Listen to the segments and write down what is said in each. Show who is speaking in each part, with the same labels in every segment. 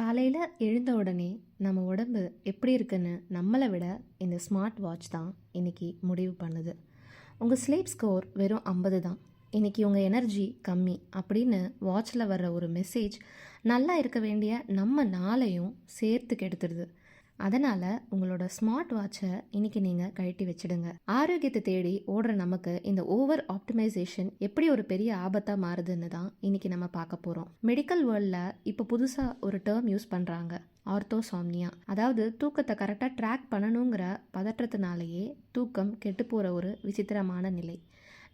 Speaker 1: காலையில் எழுந்த உடனே நம்ம உடம்பு எப்படி இருக்குன்னு நம்மளை விட இந்த ஸ்மார்ட் வாட்ச் தான் இன்றைக்கி முடிவு பண்ணுது. உங்கள் ஸ்லீப் ஸ்கோர் வெறும் 50 தான், இன்றைக்கி உங்கள் எனர்ஜி கம்மி அப்படின்னு வாட்சில் வர்ற ஒரு மெசேஜ் நல்லா இருக்க வேண்டிய நம்ம நாளையும் சேர்த்து கெடுத்துடுது. அதனால் உங்களோட ஸ்மார்ட் வாட்சை இன்றைக்கி நீங்கள் கழட்டி வச்சிடுங்க. ஆரோக்கியத்தை தேடி ஓடுற நமக்கு இந்த ஓவர் ஆப்டிமைசேஷன் எப்படி ஒரு பெரிய ஆபத்தாக மாறுதுன்னு தான் இன்றைக்கி நம்ம பார்க்க போகிறோம். மெடிக்கல் வேர்ல்டில் இப்போ புதுசாக ஒரு டேர்ம் யூஸ் பண்ணுறாங்க, ஆர்த்தோசாம்னியா. அதாவது தூக்கத்தை கரெக்டாக ட்ராக் பண்ணணுங்கிற பதற்றத்தினாலேயே தூக்கம் கெட்டு போகிற ஒரு விசித்திரமான நிலை.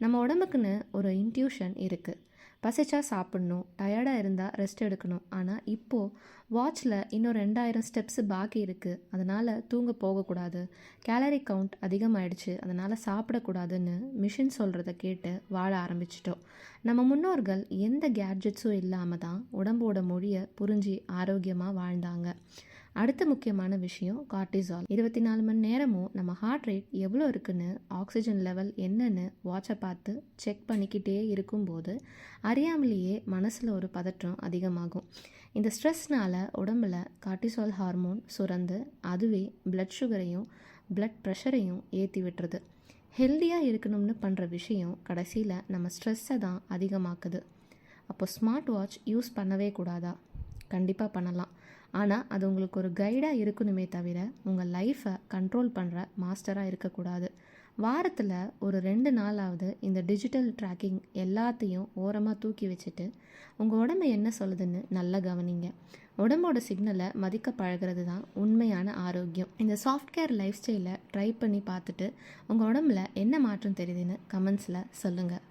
Speaker 1: நம்ம உடம்புக்குன்னு ஒரு இன்ட்யூஷன் இருக்குது, பசிச்சா சாப்பிட்ணும், டயர்டாக இருந்தால் ரெஸ்ட் எடுக்கணும். ஆனால் இப்போது வாட்சில் இன்னும் 2000 ஸ்டெப்ஸு பாக்கி இருக்குது, அதனால் தூங்க போகக்கூடாது, கேலரி கவுண்ட் அதிகமாகிடுச்சு, அதனால் சாப்பிடக்கூடாதுன்னு மிஷின் சொல்கிறத கேட்டு வாழ ஆரம்பிச்சிட்டோம். நம்ம முன்னோர்கள் எந்த கேட்ஜெட்ஸும் இல்லாமல் தான் உடம்போட மொழியை புரிஞ்சு ஆரோக்கியமாக வாழ்ந்தாங்க. அடுத்த முக்கியமான விஷயம் கார்டிசால். 24 மணி நேரமும் நம்ம ஹார்ட் ரேட் எவ்வளோ இருக்குன்னு, ஆக்சிஜன் லெவல் என்னன்னு வாட்சை பார்த்து செக் பண்ணிக்கிட்டே இருக்கும்போது அறியாமலேயே மனசில் ஒரு பதற்றம் அதிகமாகும். இந்த ஸ்ட்ரெஸ்னால் உடம்பில் கார்டிசால் ஹார்மோன் சுரந்து அதுவே பிளட் சுகரையும் பிளட் ப்ரெஷரையும் ஏற்றி விட்டுருது. ஹெல்த்தியாக இருக்கணும்னு பண்ணுற விஷயம் கடைசியில் நம்ம ஸ்ட்ரெஸ்ஸை தான் அதிகமாக்குது. அப்போ ஸ்மார்ட் வாட்ச் யூஸ் பண்ணவே கூடாதா? கண்டிப்பாக பண்ணலாம். ஆனால் அது உங்களுக்கு ஒரு கைடாக இருக்கணுமே தவிர உங்கள் லைஃப்பை கண்ட்ரோல் பண்ணுற மாஸ்டராக இருக்கக்கூடாது. வாரத்தில் ஒரு 2 நாளாவது இந்த டிஜிட்டல் ட்ராக்கிங் எல்லாத்தையும் ஓரமாக தூக்கி வச்சுட்டு உங்கள் உடம்பு என்ன சொல்லுதுன்னு நல்லா கவனிங்க. உடம்போட சிக்னலை மதிக்க பழகிறது தான் உண்மையான ஆரோக்கியம். இந்த சாஃப்ட்வேர் லைஃப் ஸ்டைலை ட்ரை பண்ணி பார்த்துட்டு உங்கள் உடம்புல என்ன மாற்றம் தெரியுதுன்னு கமெண்ட்ஸில் சொல்லுங்கள்.